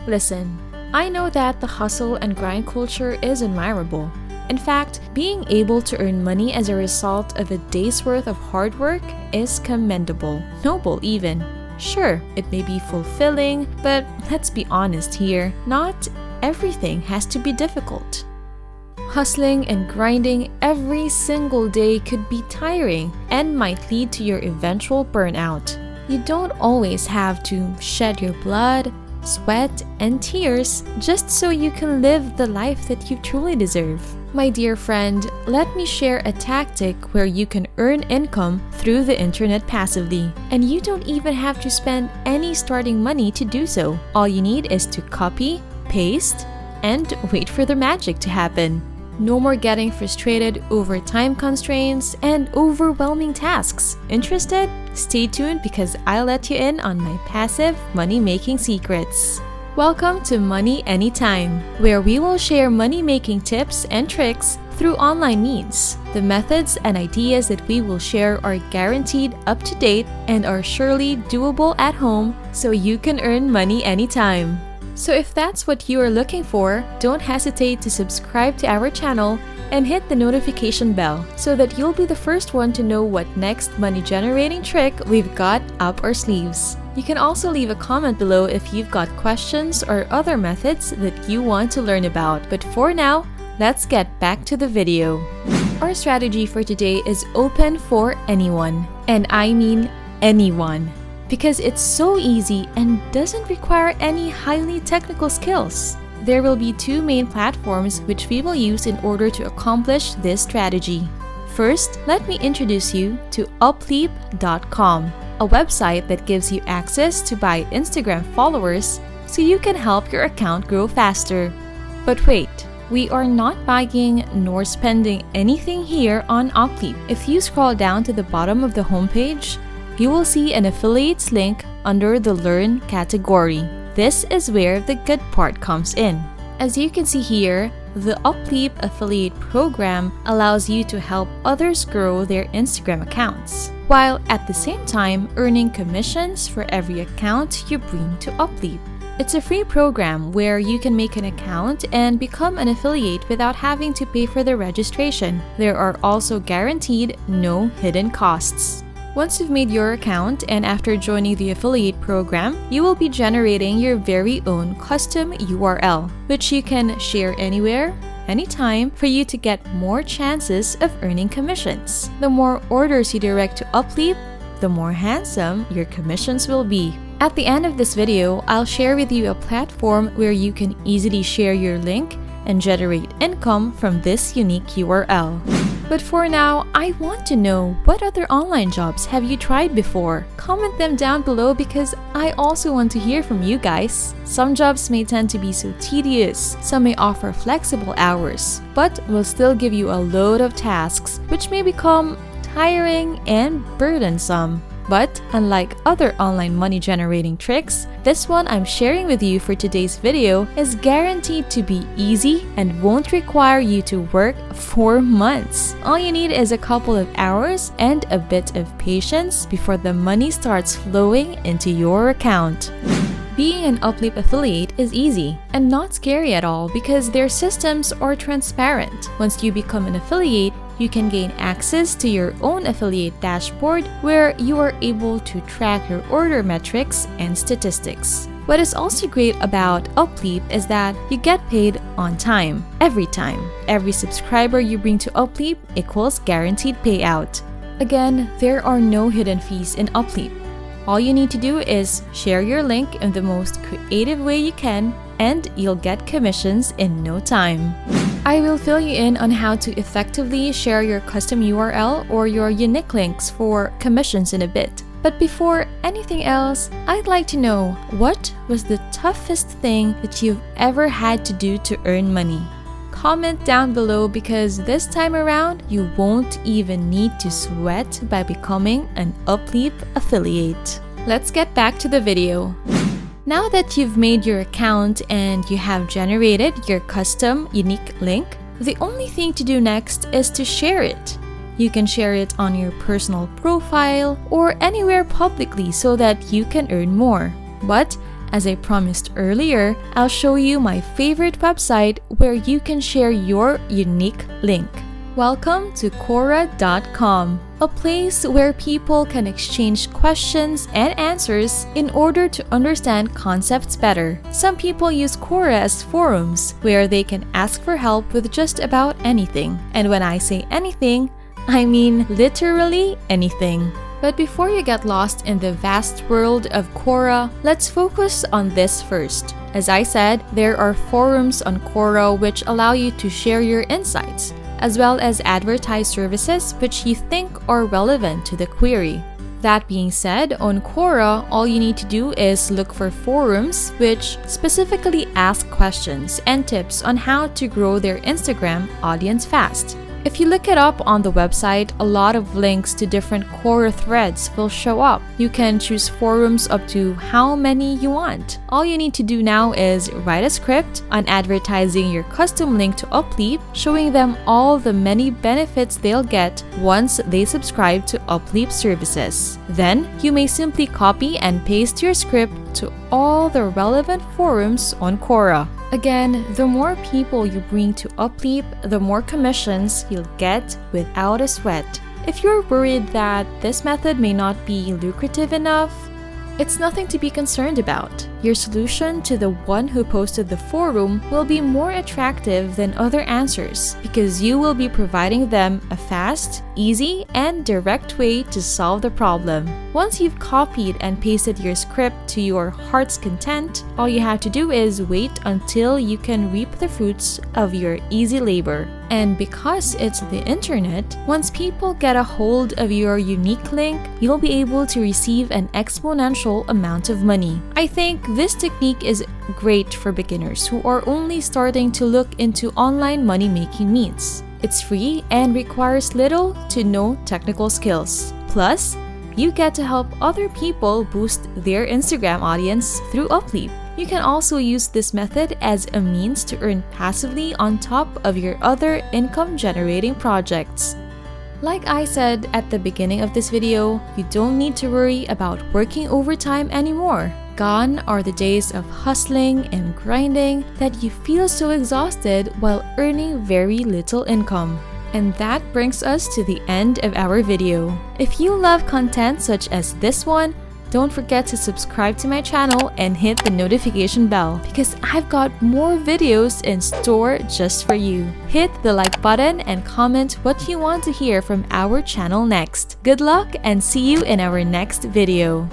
Listen, I know that the hustle and grind culture is admirable. In fact, being able to earn money as a result of a day's worth of hard work is commendable, noble even. Sure, it may be fulfilling, but let's be honest here, not everything has to be difficult. Hustling and grinding every single day could be tiring and might lead to your eventual burnout. You don't always have to shed your blood, sweat, and tears just so you can live the life that you truly deserve. My dear friend, let me share a tactic where you can earn income through the internet passively, and you don't even have to spend any starting money to do so. All you need is to copy, paste, and wait for the magic to happen. No more getting frustrated over time constraints and overwhelming tasks. Interested? Stay tuned because I'll let you in on my passive money-making secrets. Welcome to Money Anytime, where we will share money-making tips and tricks through online means. The methods and ideas that we will share are guaranteed up-to-date and are surely doable at home so you can earn money anytime. So if that's what you are looking for, don't hesitate to subscribe to our channel and hit the notification bell so that you'll be the first one to know what next money-generating trick we've got up our sleeves. You can also leave a comment below if you've got questions or other methods that you want to learn about. But for now, let's get back to the video. Our strategy for today is open for anyone, and I mean anyone, because it's so easy and doesn't require any highly technical skills. There will be two main platforms which we will use in order to accomplish this strategy. First, let me introduce you to Upleap.com, a website that gives you access to buy Instagram followers so you can help your account grow faster. But wait, we are not buying nor spending anything here on Upleap. If you scroll down to the bottom of the homepage, you will see an affiliates link under the Learn category. This is where the good part comes in. As you can see here, the Upleap affiliate program allows you to help others grow their Instagram accounts, while at the same time earning commissions for every account you bring to Upleap. It's a free program where you can make an account and become an affiliate without having to pay for the registration. There are also guaranteed no hidden costs. Once you've made your account and after joining the affiliate program, you will be generating your very own custom URL, which you can share anywhere, anytime for you to get more chances of earning commissions. The more orders you direct to Upleap, the more handsome your commissions will be. At the end of this video, I'll share with you a platform where you can easily share your link and generate income from this unique URL. But for now, I want to know, what other online jobs have you tried before? Comment them down below because I also want to hear from you guys. Some jobs may tend to be so tedious, some may offer flexible hours, but will still give you a load of tasks which may become tiring and burdensome. But unlike other online money generating tricks, this one I'm sharing with you for today's video is guaranteed to be easy and won't require you to work for months. All you need is a couple of hours and a bit of patience before the money starts flowing into your account. Being an Upleap affiliate is easy and not scary at all because their systems are transparent. Once you become an affiliate, you can gain access to your own affiliate dashboard where you are able to track your order metrics and statistics. What is also great about Upleap is that you get paid on time, every time. Every subscriber you bring to Upleap equals guaranteed payout. Again, there are no hidden fees in Upleap. All you need to do is share your link in the most creative way you can and you'll get commissions in no time. I will fill you in on how to effectively share your custom URL or your unique links for commissions in a bit. But before anything else, I'd like to know, what was the toughest thing that you've ever had to do to earn money? Comment down below because this time around, you won't even need to sweat by becoming an Upleap affiliate. Let's get back to the video. Now that you've made your account and you have generated your custom unique link, the only thing to do next is to share it. You can share it on your personal profile or anywhere publicly so that you can earn more. But as I promised earlier, I'll show you my favorite website where you can share your unique link. Welcome to Quora.com, a place where people can exchange questions and answers in order to understand concepts better. Some people use Quora as forums where they can ask for help with just about anything. And when I say anything, I mean literally anything. But before you get lost in the vast world of Quora, let's focus on this first. As I said, there are forums on Quora which allow you to share your insights, as well as advertise services which you think are relevant to the query. That being said, on Quora, all you need to do is look for forums which specifically ask questions and tips on how to grow their Instagram audience fast. If you look it up on the website, a lot of links to different Quora threads will show up. You can choose forums up to how many you want. All you need to do now is write a script on advertising your custom link to Upleap, showing them all the many benefits they'll get once they subscribe to Upleap services. Then, you may simply copy and paste your script to all the relevant forums on Quora. Again, the more people you bring to Upleap, the more commissions you'll get without a sweat. If you're worried that this method may not be lucrative enough, it's nothing to be concerned about. Your solution to the one who posted the forum will be more attractive than other answers because you will be providing them a fast, easy, and direct way to solve the problem. Once you've copied and pasted your script to your heart's content, all you have to do is wait until you can reap the fruits of your easy labor. And because it's the internet, once people get a hold of your unique link, you'll be able to receive an exponential amount of money. I think this technique is great for beginners who are only starting to look into online money-making means. It's free and requires little to no technical skills. Plus, you get to help other people boost their Instagram audience through Upleap. You can also use this method as a means to earn passively on top of your other income-generating projects. Like I said at the beginning of this video, you don't need to worry about working overtime anymore. Gone are the days of hustling and grinding that you feel so exhausted while earning very little income. And that brings us to the end of our video. If you love content such as this one, don't forget to subscribe to my channel and hit the notification bell because I've got more videos in store just for you. Hit the like button and comment what you want to hear from our channel next. Good luck and see you in our next video.